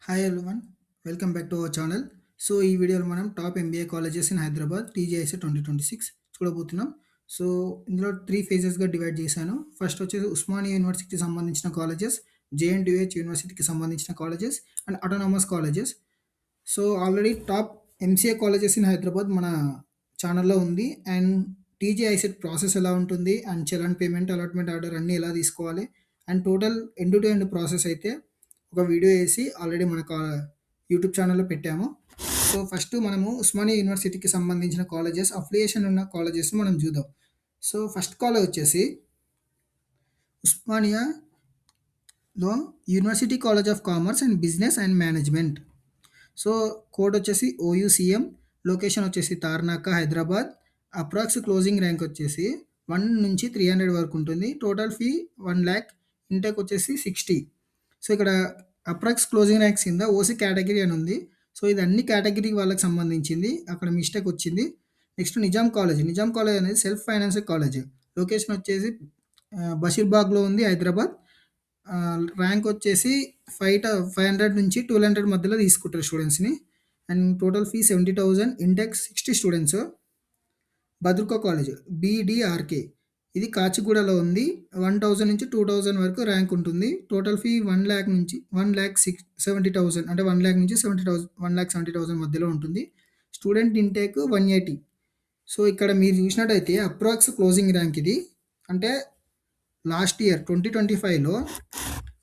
Hi everyone, welcome back to our channel. So ఈ వీడియోలో మనం top MBA colleges in Hyderabad TGIC 2026 చూడబోతున్నాం. So ఇందులో 3 ఫేజెస్‌గా డివైడ్ చేశాను. ఫస్ట్ వచ్చేసి ఉస్మానియా యూనివర్సిటీకి సంబంధించిన కాలేజెస్, జేఎన్‌టీయూహెచ్ యూనివర్సిటీకి సంబంధించిన colleges and autonomous colleges. So already top MCA colleges in Hyderabad మన ఛానల్‌లో ఉంది. అండ్ టీజీఐసెట్ ప్రాసెస్ ఎలా ఉంటుంది and challan payment, allotment order అన్నీ ఎలా తీసుకోవాలి and total end to end process అయితే ఒక వీడియో వేసి ఆల్రెడీ మన యూట్యూబ్ ఛానల్‌లో పెట్టాము. సో ఫస్ట్ మనము ఉస్మానియా యూనివర్సిటీకి సంబంధించిన కాలేజెస్, అఫిలియేషన్ ఉన్న కాలేజెస్ మనం చూద్దాం. సో ఫస్ట్ కాలేజ్ వచ్చేసి ఉస్మానియాలో university college of commerce and business and management. So code వచ్చేసి ఓయూసీఎం, లొకేషన్ వచ్చేసి Tarnaka Hyderabad. Approx closing rank వచ్చేసి 1 నుంచి 300 వరకు ఉంటుంది. టోటల్ ఫీ 1,00,000, ఇంటెక్ వచ్చేసి 60. సో ఇక్కడ అప్రాక్స్ క్లోజింగ్ ర్యాంక్స్ కింద ఓసీ కేటగిరీ అని ఉంది. సో ఇది అన్ని కేటగిరీ వాళ్ళకి సంబంధించింది, అక్కడ మిస్టేక్ వచ్చింది. Next Nizam college. Nizam college అనేది సెల్ఫ్ ఫైనాన్స్డ్ కాలేజ్. లొకేషన్ వచ్చేసి బషీర్బాగ్లో ఉంది, హైదరాబాద్. ర్యాంక్ వచ్చేసి 500 నుంచి 1200 మధ్యలో తీసుకుంటారు స్టూడెంట్స్ని. And total fee 70,000, intake 60 students. Bhadruka college BDRK, ఇది కాచిగూడలో ఉంది. 1000 నుంచి 2000 వరకు ర్యాంక్ ఉంటుంది. టోటల్ ఫీ 1,00,000 నుంచి 1,70,000, అంటే 1,00,000 నుంచి 70,000, 1,70,000 మధ్యలో ఉంటుంది. Student intake 180. సో ఇక్కడ మీరు చూసినట్టయితే అప్రాక్స్ క్లోజింగ్ ర్యాంక్ ఇది. అంటే లాస్ట్ ఇయర్ 2025లో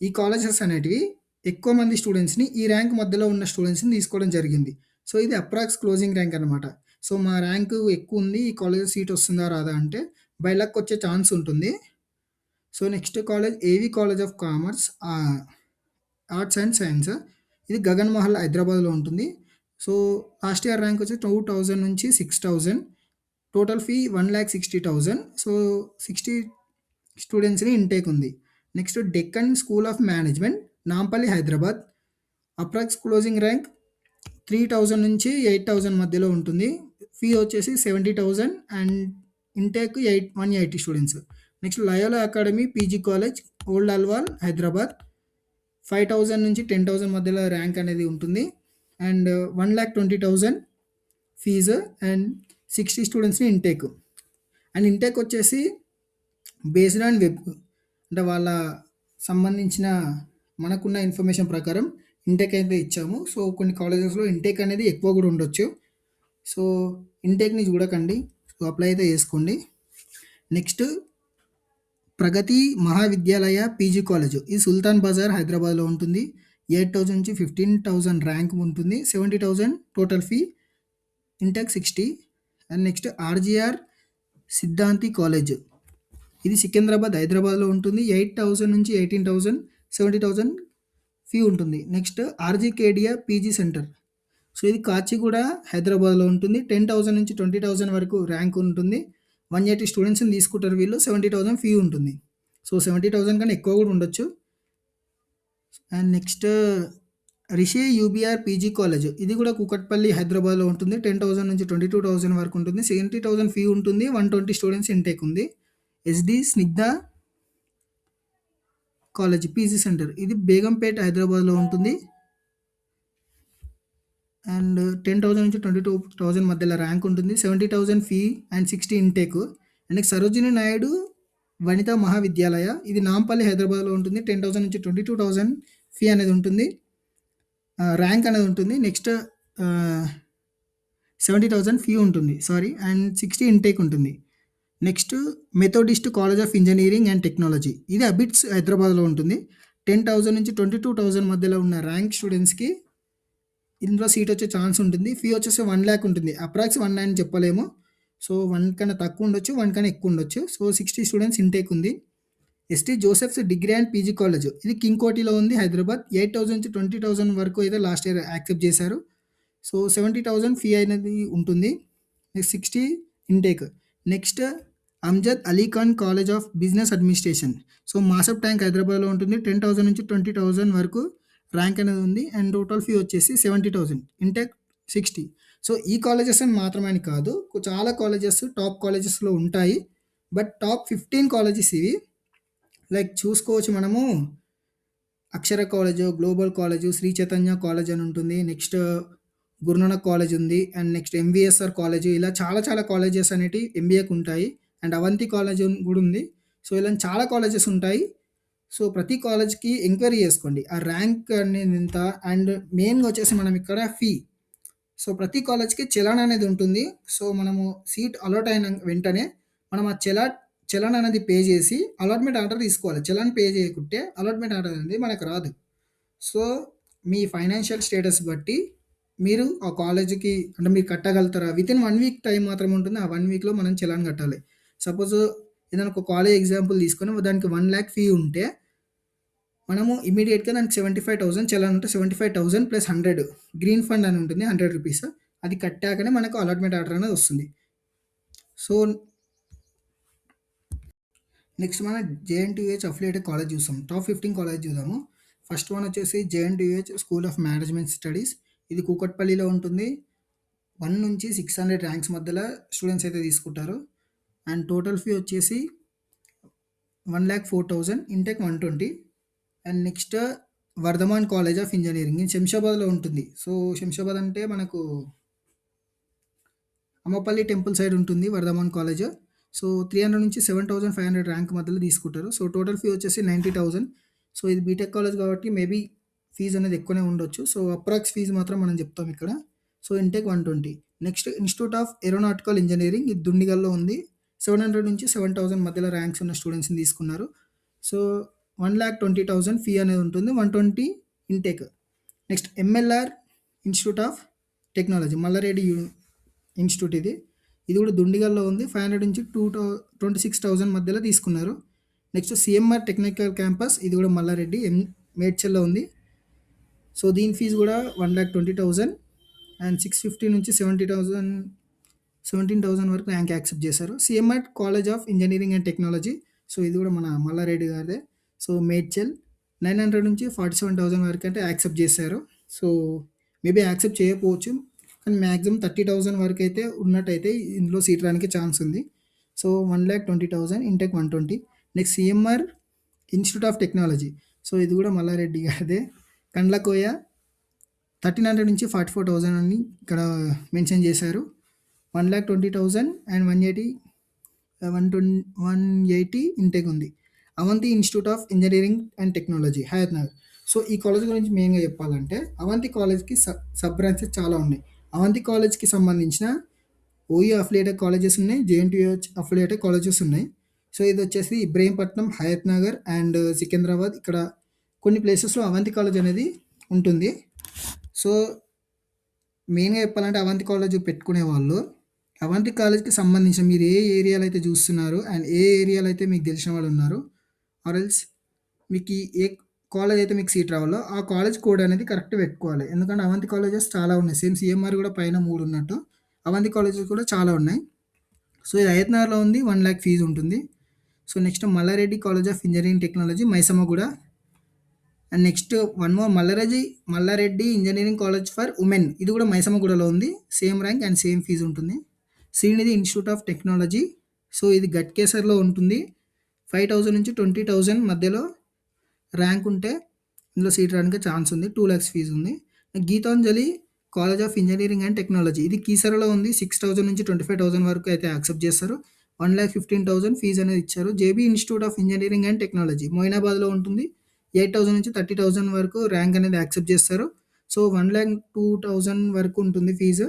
ఈ కాలేజెస్ అనేటివి ఎక్కువ మంది స్టూడెంట్స్ని, ఈ ర్యాంక్ మధ్యలో ఉన్న స్టూడెంట్స్ని తీసుకోవడం జరిగింది. సో ఇది అప్రాక్స్ క్లోజింగ్ ర్యాంక్ అనమాట. సో మా ర్యాంక్ ఎక్కువ ఉంది, ఈ కాలేజ్ సీట్ వస్తుందా రాదా అంటే బై లక్ వచ్చే ఛాన్స్ ఉంటుంది. So next college AV college of commerce, arts and science. ఇది గగన్ మహల్ హైదరాబాద్లో ఉంటుంది. సో లాస్ట్ ఇయర్ ర్యాంక్ వచ్చి 2000 నుంచి 6000. Total fee 1,60,000. సో 60 స్టూడెంట్స్ని ఇంటేక్ ఉంది. Next Deccan school of management, Nampally Hyderabad. Approx closing rank 3000 నుంచి 8000 మధ్యలో ఉంటుంది. ఫీ వచ్చేసి 70,000 and intake 180 students. Next Loyola academy PG college, old Alwal Hyderabad. 5,000 నుంచి 10,000 మధ్యలో ర్యాంక్ అనేది ఉంటుంది. అండ్ 1,20,000 ఫీజు అండ్ 60 స్టూడెంట్స్ని ఇంటేక్. అండ్ ఇంటేక్ వచ్చేసి బేస్డ్ ఆన్ వెబ్, అంటే వాళ్ళ సంబంధించిన మనకున్న ఇన్ఫర్మేషన్ ప్రకారం ఇంటేక్ అయితే ఇచ్చాము. సో కొన్ని కాలేజెస్లో ఇంటేక్ అనేది ఎక్కువ కూడా ఉండొచ్చు. సో ఇంటేక్ని చూడకండి, సో అప్లై అయితే చేసుకోండి. నెక్స్ట్ ప్రగతి మహావిద్యాలయ పీజీ కాలేజ్, ఇది సుల్తాన్ బజార్ హైదరాబాద్లో ఉంటుంది. 8,000 నుంచి 15,000 ర్యాంక్ ఉంటుంది. 70,000 total fee, intake 60. And next RGR సిద్ధాంతి కాలేజ్, ఇది సికింద్రాబాద్ హైదరాబాద్లో ఉంటుంది. 8,000 నుంచి 18,000, 70,000 ఫీ ఉంటుంది. నెక్స్ట్ ఆర్జీకేడియా పీజీ సెంటర్, సో ఇది కాచిగూడ హైదరాబాద్లో ఉంటుంది. 10,000 నుంచి 20,000 వరకు ర్యాంక్ ఉంటుంది. 180 స్టూడెంట్స్ని తీసుకుంటారు వీళ్ళు. 70,000 ఫీ ఉంటుంది. సో 70,000 కన్నా ఎక్కువ కూడా ఉండొచ్చు. And next Rishi UBR PG college, ఇది కూడా కూకట్పల్లి హైదరాబాద్లో ఉంటుంది. 10,000 నుంచి 22,000 వరకు ఉంటుంది. 70,000 ఫీ ఉంటుంది. 120 స్టూడెంట్స్ ఇంటేక్ ఉంది. SD Snigdha college PG centre, ఇది బేగంపేట హైదరాబాద్లో ఉంటుంది. అండ్ 10,000 నుంచి 22,000 మధ్యలో ర్యాంక్ ఉంటుంది. 70,000 fee and 60 intake. And next Sarojini Naidu Vanitha Mahavidyalaya, ఇది నాంపల్లి హైదరాబాద్లో ఉంటుంది. 10,000 నుంచి 22,000 ఫీ అనేది ఉంటుంది, ర్యాంక్ అనేది ఉంటుంది. నెక్స్ట్ 70,000 ఫీ ఉంటుంది, అండ్ 60 ఇంటేక్ ఉంటుంది. Next Methodist college of engineering and technology, ఇది అబిట్స్ హైదరాబాద్లో ఉంటుంది. 10,000 నుంచి 22,000 మధ్యలో ఉన్న ర్యాంక్ స్టూడెంట్స్కి ఇందులో సీట్ వచ్చే ఛాన్స్ ఉంటుంది. ఫీ వచ్చేసి 1,00,000 ఉంటుంది. అప్రాక్స్ 1 అని చెప్పలేము. సో 1 కన్నా తక్కువ ఉండొచ్చు, 1 కన్నా ఎక్కువ ఉండొచ్చు. సో 60 స్టూడెంట్స్ ఇంటేక్ ఉంది. ST Joseph's degree and PG college, ఇది కింగ్ కోటిలో ఉంది, హైదరాబాద్. 8,000 నుంచి 20,000 వరకు అయితే లాస్ట్ ఇయర్ యాక్సెప్ట్ చేశారు. సో 70,000 ఫీ అనేది ఉంటుంది. 60 intake. Next Amjad Ali Khan college of business administration, so Masab tank హైదరాబాద్లో ఉంటుంది. 10,000 నుంచి 20,000 వరకు ర్యాంక్ అనేది ఉంది. అండ్ టోటల్ ఫీ వచ్చేసి 70,000, ఇంటెక్ 60. సో ఈ కాలేజెస్ అని మాత్రమే కాదు, చాలా కాలేజెస్ టాప్ కాలేజెస్లో ఉంటాయి. బట్ టాప్ 15 కాలేజెస్ ఇవి. లైక్ చూసుకోవచ్చు మనము, Akshara college, global college, Sri Chaitanya college అని ఉంటుంది. నెక్స్ట్ గురునానక్ కాలేజ్ ఉంది. అండ్ నెక్స్ట్ ఎంవీఎస్ఆర్ కాలేజు, ఇలా చాలా చాలా కాలేజెస్ అనేటివి ఎంబీఏకి ఉంటాయి. అండ్ అవంతి కాలేజ్ కూడా ఉంది. సో ఇలా చాలా కాలేజెస్ ఉంటాయి. సో ప్రతి కాలేజ్కి ఎంక్వైరీ చేసుకోండి ఆ ర్యాంక్ అనేది ఎంత. అండ్ మెయిన్గా వచ్చేసి మనం ఇక్కడ ఫీ. సో ప్రతి కాలేజ్కి చలాన్ అనేది ఉంటుంది. సో మనము సీట్ అలాట్ అయిన వెంటనే మనం ఆ చలాన్ అనేది పే చేసి అలాట్మెంట్ ఆర్డర్ తీసుకోవాలి. చలాన్ పే చేయకుంటే అలాట్మెంట్ ఆర్డర్ అనేది మనకు రాదు. సో మీ ఫైనాన్షియల్ స్టేటస్ బట్టి మీరు ఆ కాలేజీకి అంటే మీరు కట్టగలుగుతారా, విత్ ఇన్ 1 వీక్ టైం మాత్రమే ఉంటుంది. ఆ 1 వీక్‌లో మనం చలాన్ కట్టాలి. సపోజ్ ఏదైనా ఒక కాలేజ్ ఎగ్జాంపుల్ తీసుకొని దానికి 1,00,000 ఫీ ఉంటే మనము ఇమ్మీడియేట్‌గా దానికి 75,000 చలాన్ ఉంటే 75,000 ప్లస్ 100 గ్రీన్ ఫండ్ అని ఉంటుంది. ₹100 అది కట్టాకనే మనకు అలాట్మెంట్ ఆర్డర్ అనేది వస్తుంది. సో నెక్స్ట్ మనం జేఎన్‌టీయూహెచ్ అఫిలియేటెడ్ కాలేజ్ చూసాం. టాప్ 15 కాలేజ్ చూద్దాము. ఫస్ట్ వన్ వచ్చేసి JNTUH school of management studies. ఇది కూకట్పల్లిలో ఉంటుంది. 1 నుంచి 600 ర్యాంక్స్ మధ్యలో స్టూడెంట్స్ అయితే తీసుకుంటారు. అండ్ టోటల్ ఫీ వచ్చేసి 1,04,000, intake 120. And next Vardhaman college of engineering ఇది శంషాబాద్లో ఉంటుంది. సో శంషాబాద్ అంటే మనకు అమ్మపల్లి టెంపుల్ సైడ్ ఉంటుంది వర్ధమాన్ కాలేజ్. సో 300 నుంచి 7,500 ర్యాంక్ మధ్యలో తీసుకుంటారు. సో టోటల్ ఫీ వచ్చేసి 90,000. సో ఇది బీటెక్ కాలేజ్ కాబట్టి మేబీ ఫీజు అనేది ఎక్కువనే ఉండొచ్చు. సో అప్రాక్స్ ఫీజు మాత్రం మనం చెప్తాం ఇక్కడ. So intake 120. Next institute of aeronautical engineering ఇది దుండిగల్లో ఉంది. 700 నుంచి 7,000 మధ్యలో ర్యాంక్స్ ఉన్న స్టూడెంట్స్ని తీసుకున్నారు. సో 1,20,000 ఫీ అనేది ఉంటుంది. 120 intake. Next MLR institute of technology Malla Reddy institute ఇది. ఇది కూడా దుండిగల్లో ఉంది. 500 నుంచి 26,000 మధ్యలో తీసుకున్నారు. నెక్స్ట్ సిఎంఆర్ టెక్నికల్ క్యాంపస్ ఇది కూడా మల్లారెడ్డి మేడ్చల్లో ఉంది. సో దీని ఫీజు కూడా 1,20,000 అండ్ 650 నుంచి 17,000 వరకు ర్యాంక్ యాక్సెప్ట్ చేశారు. CMR college of engineering and technology. So ఇది కూడా మన మల్లారెడ్డి గారిదే. సో మేడ్చల్ 900 నుంచి 47,000 వరకు అంటే యాక్సెప్ట్ చేశారు. సో మేబీ యాక్సెప్ట్ చేయకపోవచ్చు, కానీ మ్యాక్సిమం 30,000 వరకు అయితే ఉన్నట్టయితే ఇందులో సీట్ రానికి ఛాన్స్ ఉంది. So 1,20,000 intake 120. Next CMR institute of technology. So ఇది కూడా మల్లారెడ్డి గారిదే. కండ్లకోయ 1,300 నుంచి 44,000 అని ఇక్కడ మెన్షన్ చేశారు. 1,20,000 అండ్ 180 ఇంటెక్ ఉంది. Avanthi institute of engineering and technology Hayath Nagar. So ఈ కాలేజ్ గురించి మెయిన్గా చెప్పాలంటే అవంతి కాలేజ్కి సబ్ బ్రాంచెస్ చాలా ఉన్నాయి. అవంతి కాలేజ్కి సంబంధించిన ఓయూ అఫిలియేటెడ్ కాలేజెస్ ఉన్నాయి, జేఎన్టీయూహెచ్ అఫిలియేటెడ్ కాలేజెస్ ఉన్నాయి. సో ఇది వచ్చేసి ఇబ్రహీంపట్నం, హయత్ నగర్ అండ్ సికింద్రాబాద్, ఇక్కడ కొన్ని ప్లేసెస్లో అవంతి కాలేజ్ అనేది ఉంటుంది. సో మెయిన్గా చెప్పాలంటే అవంతి కాలేజ్ పెట్టుకునే వాళ్ళు అవంతి కాలేజ్కి సంబంధించిన మీరు ఏ ఏరియాలో అయితే చూస్తున్నారు అండ్ ఏ ఏరియాలో అయితే మీకు తెలిసిన వాళ్ళు ఉన్నారు ఆర్ఎల్స్ మీకు ఏ కాలేజ్ అయితే మీకు సీట్ రావాలో ఆ కాలేజ్ కోడ్ అనేది కరెక్ట్ పెట్టుకోవాలి. ఎందుకంటే అవంతి కాలేజెస్ చాలా ఉన్నాయి. సేమ్ సిఎంఆర్ కూడా పైన 3 ఉన్నట్టు అవంతి కాలేజెస్ కూడా చాలా ఉన్నాయి. సో ఇది హయత్నగర్లో ఉంది. 1,00,000 ఫీజు ఉంటుంది. So next Mallareddy college of engineering technology Maisammaguda. And next one more Mallareddy engineering college for women ఇది కూడా మైసమ్మగూడలో ఉంది. Same rank and same fees ఉంటుంది. Srinidhi institute of technology. So ఇది గట్కేసర్లో ఉంటుంది. 5,000 నుంచి 20,000 మధ్యలో ర్యాంక్ ఉంటే ఇందులో సీట్ రావడానికి ఛాన్స్ ఉంది. 2,00,000 ఫీజు ఉంది. Geethanjali college of engineering and technology ఇది కీసరలో ఉంది. 6,000 నుంచి 25,000 వరకు అయితే యాక్సెప్ట్ చేస్తారు. 1,15,000 ఫీజు అనేది ఇచ్చారు. JB institute of engineering and technology మొయినాబాద్లో ఉంటుంది. 8,000 నుంచి 30,000 వరకు ర్యాంక్ అనేది యాక్సెప్ట్ చేస్తారు. సో 1,02,000 వరకు ఉంటుంది fees.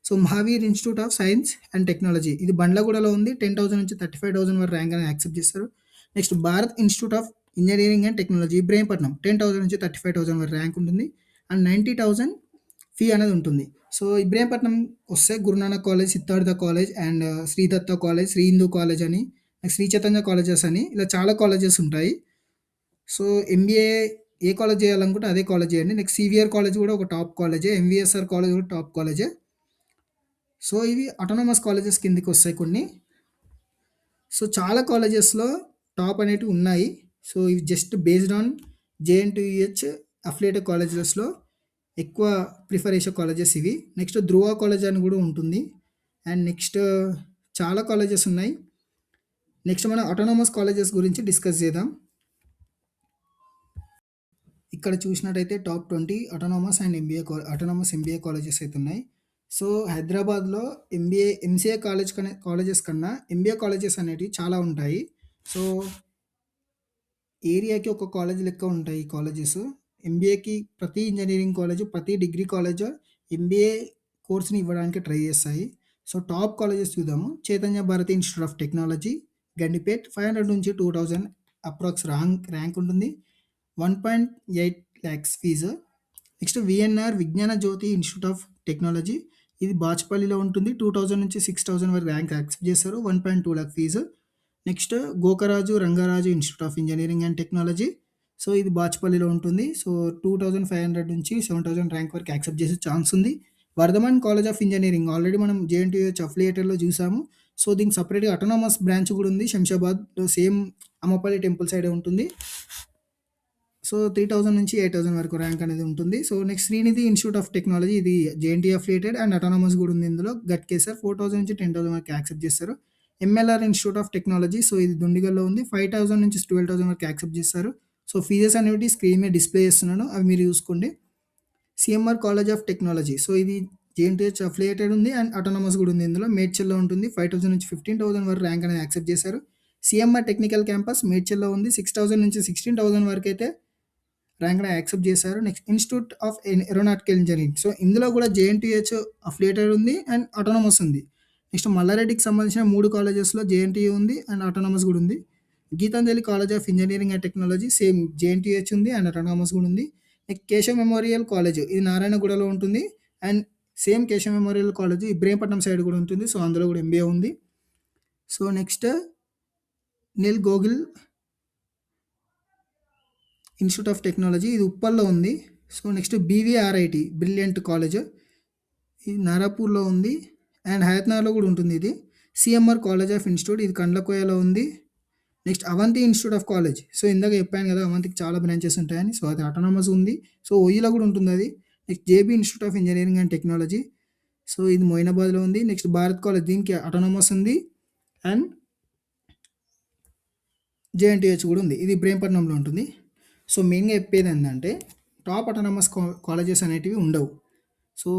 So Mahaveer institute of science and technology ఇది బండ్లగూడలో ఉంది. 10,000 నుంచి 35,000 వరకు ర్యాంక్ అనేది యాక్సెప్ట్ చేస్తారు. Next Bharat institute of engineering and technology Ibrahimpatnam 10,000 నుంచి 35,000 వరకు ర్యాంక్ ఉంటుంది. అండ్ 90,000 ఫీ అనేది ఉంటుంది. సో ఇబ్రహీంపట్నం వస్తే Guru Nanak college, Siddhartha college and Sridatta college, Sri Hindu college అని, శ్రీ చైతన్య కాలేజెస్ అని ఇలా చాలా కాలేజెస్ ఉంటాయి. సో ఎంబీఏ ఏ కాలేజ్ చేయాలనుకుంటే అదే కాలేజ్ చేయండి. నెక్స్ట్ సివిఆర్ కాలేజ్ కూడా ఒక టాప్ కాలేజే. ఎంవిఎస్ఆర్ కాలేజ్ కూడా టాప్ కాలేజే. సో ఇవి ఆటోనమస్ కాలేజెస్ కిందకి వస్తాయి కొన్ని. సో చాలా కాలేజెస్లో టాప్ అనేటివి ఉన్నాయి. సో ఇవి just based on JNTUH affiliated కాలేజెస్లో ఎక్కువ ప్రిఫర్ చేసే కాలేజెస్ ఇవి. నెక్స్ట్ ధ్రువ కాలేజ్ అని కూడా ఉంటుంది. అండ్ నెక్స్ట్ చాలా కాలేజెస్ ఉన్నాయి. నెక్స్ట్ మనం ఆటోనమస్ కాలేజెస్ గురించి డిస్కస్ చేద్దాం. ఇక్కడ చూసినట్టయితే టాప్ 20 అటానమస్ ఎంబీఏ కాలేజెస్ అయితే ఉన్నాయి. సో, హైదరాబాద్‌లో ఎంసీఏ కాలేజెస్ కన్నా ఎంబీఏ కాలేజెస్ అనేటివి చాలా ఉంటాయి. సో, ఏరియాకి ఒక కాలేజ్ లెక్క ఉంటాయి ఈ కాలేజెస్. ఎంబీఏకి ప్రతి ఇంజినీరింగ్ కాలేజు, ప్రతి డిగ్రీ కాలేజు ఎంబీఏ కోర్స్‌ని ఇవ్వడానికి ట్రై చేస్తాయి. సో, టాప్ కాలేజెస్ చూద్దాము. Chaitanya Bharathi institute of technology, Gandipet 500 నుంచి 2000 అప్రాక్స్ ర్యాంక్ ఉంటుంది. 1.8 లాక్స్ ఫీజు. నెక్స్ట్ వీఎన్ఆర్ విజ్ఞాన జ్యోతి ఇన్‌స్టిట్యూట్ ఆఫ్ టెక్నాలజీ. ఇది బాచ్‌పల్లిలో ఉంటుంది. 2000 నుంచి 6000 వరకు ర్యాంక్ యాక్సెప్ట్ చేస్తారు. 1.2 lakh fees. Next Gokaraju Rangaraju institute of engineering and technology. So, ఇది బాచ్‌పల్లిలో ఉంటుంది. సో, 2500 నుంచి 7000 ర్యాంక్ వరకు యాక్సెప్ట్ చేసే ఛాన్స్ ఉంది. Vardhaman college of engineering already మనం జేఎన్‌టీయూహెచ్ అఫిలియేటెడ్‌లో చూసాము. సో, దీనికి సెపరేట్‌గా అటానమస్ బ్రాంచ్ కూడా ఉంది. శంషాబాద్‌లో సేమ్ అమ్మపల్లి టెంపుల్ సైడే ఉంటుంది. సో, 3000 నుంచి 8000 వరకు ర్యాంక్ అనేది ఉంటుంది. So, next Srinidhi institute of technology ఇది జేఎన్‌టీయూ అఫిలియేటెడ్ అండ్ అటానమస్ కూడా ఉంది ఇందులో. గట్కేసర్ 4000 నుంచి 10,000 వరకు యాక్సెప్ట్ చేస్తారు. MLR institute of technology. So, ఇది దుండిగల్‌లో ఉంది. 5000 నుంచి 12,000 వరకు యాక్సెప్ట్ చేస్తారు. సో, ఫీజెస్ అనేవి స్క్రీన్ మీద డిస్‌ప్లే చేస్తున్నాను. అవి మీరు చూసుకోండి. CMR college of technology. So, ఇది జేఎన్‌టీహెచ్ అఫిలియేటెడ్ ఉంది అండ్ అటానమస్ కూడా ఉంది ఇందులో. మేడ్చల్‌లో ఉంటుంది. 5000 నుంచి 15,000 వరకు ర్యాంక్ అనేది యాక్సెప్ట్ చేశారు. సీఎంఆర్ టెక్నికల్ క్యాంపస్ మేడ్చల్‌లో ఉంది. 6000 నుంచి 16,000 వరకైతే ర్యాంక్‌ని యాక్సెప్ట్ చేశారు. Next institute of aeronautical engineering. So, ఇందులో కూడా జేఎన్‌టీహెచ్ అఫిలియేటెడ్ ఉంది అండ్ అటానమస్ ఉంది. నెక్స్ట్ మల్లారెడ్డికి సంబంధించిన 3 కాలేజెస్‌లో జేఎన్‌టీయూ ఉంది అండ్ అటానమస్ కూడా ఉంది. Geethanjali college of engineering and technology same JNTH ఉంది అండ్ అటానమస్ కూడా ఉంది. నెక్స్ట్ కేశవ్ మెమోరియల్ కాలేజ్ ఇది నారాయణగూడలో ఉంటుంది and same Keshav memorial college Ibrahimpatnam side కూడా ఉంటుంది. సో, అందులో కూడా ఎంబీఏ ఉంది. So, next Neil గోగిల్ institute of technology ఇది ఉప్పల్లో ఉంది. So, next BVRIT brilliant college ఇది నారాపూర్‌లో ఉంది అండ్ హయత్‌నగర్‌లో కూడా ఉంటుంది ఇది. సీఎంఆర్ కాలేజ్ ఆఫ్ ఇన్‌స్టిట్యూట్ ఇది కండ్లకోయలో ఉంది. Next Avanthi institute of college. So, ఇందాక చెప్పాను కదా! అవంతికి చాలా బ్రాంచెస్ ఉంటాయని. సో, అది అటానమస్ ఉంది. సో, ఓయూలో కూడా ఉంటుందది. Next JB institute of engineering and technology. So, ఇది మొయినాబాద్‌లో ఉంది. నెక్స్ట్ భారత్ కాలేజ్ దీనికి అటానమస్ ఉంది అండ్ జేఎన్‌టీహెచ్ కూడా ఉంది. ఇది ఇబ్రహీంపట్నంలో ఉంటుంది. సో, మెయిన్‌గా చెప్పేదేందంటే టాప్ అటానమస్ కాలేజెస్ అనేటివి ఉండవు. సో,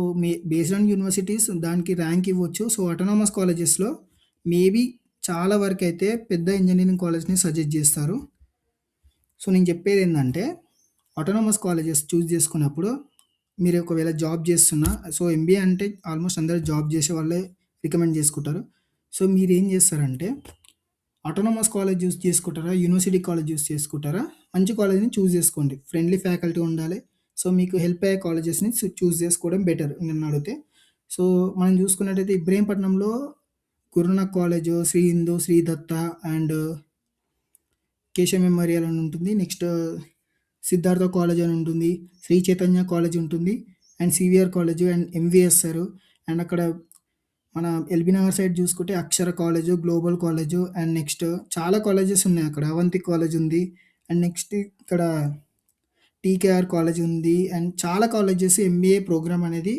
బేస్డ్ ఆన్ యూనివర్సిటీస్ దానికి ర్యాంక్ ఇవ్వచ్చు. సో, అటానమస్ కాలేజెస్‌లో మేబీ చాలా వరకైతే పెద్ద ఇంజినీరింగ్ కాలేజ్‌ని సజెస్ట్ చేస్తారు. సో, నేను చెప్పేదేందంటే అటానమస్ కాలేజెస్ చూజ్ చేసుకున్నప్పుడు మీరు ఒకవేళ జాబ్ చేస్తున్నా సో, ఎంబీఏ అంటే ఆల్మోస్ట్ అందరూ జాబ్ చేసే వాళ్ళే రికమెండ్ చేసుకుంటారు. సో, మీరేం చేస్తారంటే అటానమస్ కాలేజ్ చూజ్ చేసుకుంటారా? యూనివర్సిటీ కాలేజ్ చూజ్ చేసుకుంటారా? మంచి కాలేజ్‌ని చూజ్ చేసుకోండి. ఫ్రెండ్లీ ఫ్యాకల్టీ ఉండాలి. సో, మీకు హెల్ప్ అయ్యే కాలేజెస్‌ని చూజ్ చేసుకోవడం బెటర్ నన్నడిగితే. సో, మనం చూసుకున్నట్టయితే ఇబ్రహీంపట్నంలో Guru Nanak college, Sri Hindu, Sri Datta and Keshav memorial అని ఉంటుంది. నెక్స్ట్ సిద్ధార్థ కాలేజ్ అని ఉంటుంది. శ్రీ చైతన్య కాలేజ్ ఉంటుంది. And CVR college and MVSR and అక్కడ మన ఎల్బీ నగర్ సైడ్ చూసుకుంటే Akshara college, global college and next చాలా కాలేజెస్ ఉన్నాయి అక్కడ. అవంతి కాలేజ్ ఉంది. అండ్ నెక్స్ట్ ఇక్కడ టీకేఆర్ కాలేజ్ ఉంది. అండ్ చాలా కాలేజెస్ ఎంబీఏ ప్రోగ్రామ్ అనేది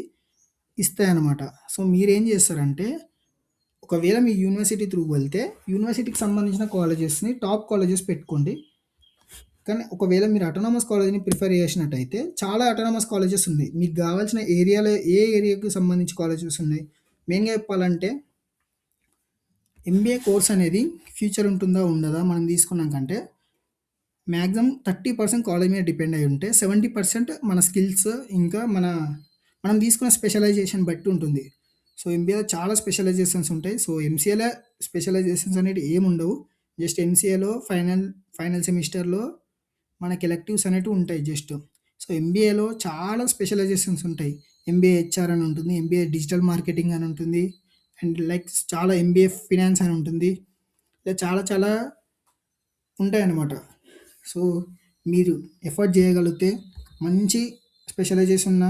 ఇస్తాయన్నమాట. సో, మీరేం చేస్తారంటే ఒకవేళ మీ యూనివర్సిటీ త్రూ వెళ్తే యూనివర్సిటీకి సంబంధించిన కాలేజెస్‌ని టాప్ కాలేజెస్ పెట్టుకోండి. కానీ ఒకవేళ మీరు అటానమస్ కాలేజ్‌ని ప్రిఫర్ చేసినట్టయితే చాలా అటానమస్ కాలేజెస్ ఉన్నాయి. మీకు కావాల్సిన ఏరియాలో ఏ ఏరియాకి సంబంధించి కాలేజెస్ ఉన్నాయి. మెయిన్‌గా చెప్పాలంటే ఎంబీఏ కోర్స్ అనేది ఫ్యూచర్ ఉంటుందా? ఉండదా? మనం తీసుకున్నాం మ్యాక్సిమం 30% కాలేజ్ మీద డిపెండ్ అయ్యి ఉంటే 70% మన స్కిల్స్ ఇంకా మనం తీసుకున్న స్పెషలైజేషన్ బట్టి ఉంటుంది. సో, ఎంబీఏలో చాలా స్పెషలైజేషన్స్ ఉంటాయి. సో, ఎంసీఏలో స్పెషలైజేషన్స్ అనేటివి ఏముండవు. జస్ట్ ఎంసీఏలో ఫైనల్ సెమిస్టర్‌లో మనకి ఎలెక్టివ్స్ అనేటివి ఉంటాయి జస్ట్. సో, ఎంబీఏలో చాలా స్పెషలైజేషన్స్ ఉంటాయి. ఎంబీఏ హెచ్ఆర్ అని ఉంటుంది. ఎంబీఏ డిజిటల్ మార్కెటింగ్ అని ఉంటుంది. అండ్ లైక్ చాలా ఎంబీఏ ఫినాన్స్ అని ఉంటుంది. ఇలా చాలా చాలా ఉంటాయన్నమాట. సో, మీరు ఎఫర్ట్ చేయగలిగితే మంచి స్పెషలైజేషన్ ఉన్న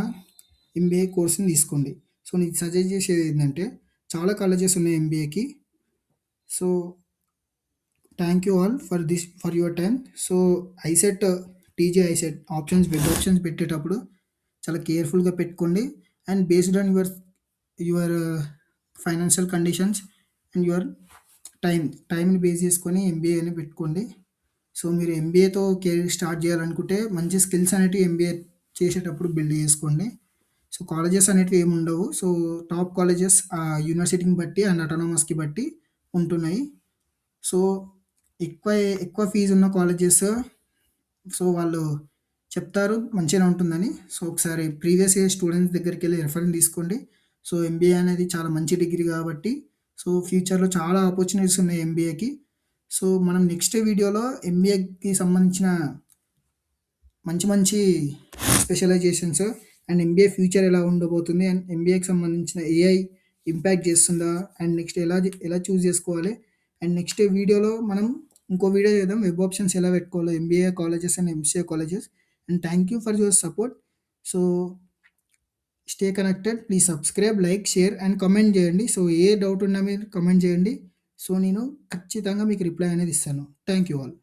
ఎంబీఏ కోర్స్‌ని తీసుకోండి. సో, నేను సజెస్ట్ చేసేది ఏంటంటే చాలా కాలేజెస్ ఉన్నాయి ఎంబీఏకి. So, thank you all for your time. So, ICET, TG ICET web options పెట్టేటప్పుడు చాలా కేర్‌ఫుల్‌గా పెట్టుకోండి. And based on your financial conditions and your టైమ్‌ని బేస్ చేసుకొని ఎంబీఏని పెట్టుకోండి. సో, మీరు ఎంబీఏతో కెరీర్ స్టార్ట్ చేయాలనుకుంటే మంచి స్కిల్స్ అనేటివి ఎంబీఏ చేసేటప్పుడు బిల్డ్ చేసుకోండి. సో, కాలేజెస్ అనేటివి ఏముండవు. సో, టాప్ కాలేజెస్ యూనివర్సిటీని బట్టి అండ్ అటానమస్‌కి బట్టి ఉంటున్నాయి. సో, ఎక్కువ ఎక్కువ ఫీజున్న కాలేజెస్ సో, వాళ్ళు చెప్తారు మంచిగానే ఉంటుందని. సో, ఒకసారి ప్రీవియస్ ఇయర్ స్టూడెంట్స్ దగ్గరికెళ్ళి రిఫరెన్స్ తీసుకోండి. సో, ఎంబీఏ అనేది చాలా మంచి డిగ్రీ కాబట్టి, సో, ఫ్యూచర్‌లో చాలా ఆపర్చునిటీస్ ఉన్నాయి ఎంబీఏకి. సో, మనం నెక్స్ట్ వీడియోలో ఎంబీఏకి సంబంధించిన మంచి మంచి స్పెషలైజేషన్స్ అండ్ ఎంబీఏ ఫ్యూచర్ ఎలా ఉండబోతుంది అండ్ ఎంబీఏకి సంబంధించిన ఏఐ ఇంపాక్ట్ చేస్తుందా అండ్ నెక్స్ట్ ఎలా చూజ్ చేసుకోవాలి అండ్ నెక్స్ట్ వీడియోలో మనం ఇంకో వీడియో చేద్దాం వెబ్ ఆప్షన్స్ ఎలా పెట్టుకోవాలో MBA colleges and MCA colleges and thank you for your support. So stay connected, please subscribe, like, share and comment చేయండి. సో ఏ డౌట్ ఉన్నా మీరు కమెంట్ చేయండి. సో నేను ఖచ్చితంగా మీకు రిప్లై అనేది ఇస్తాను. Thank you all.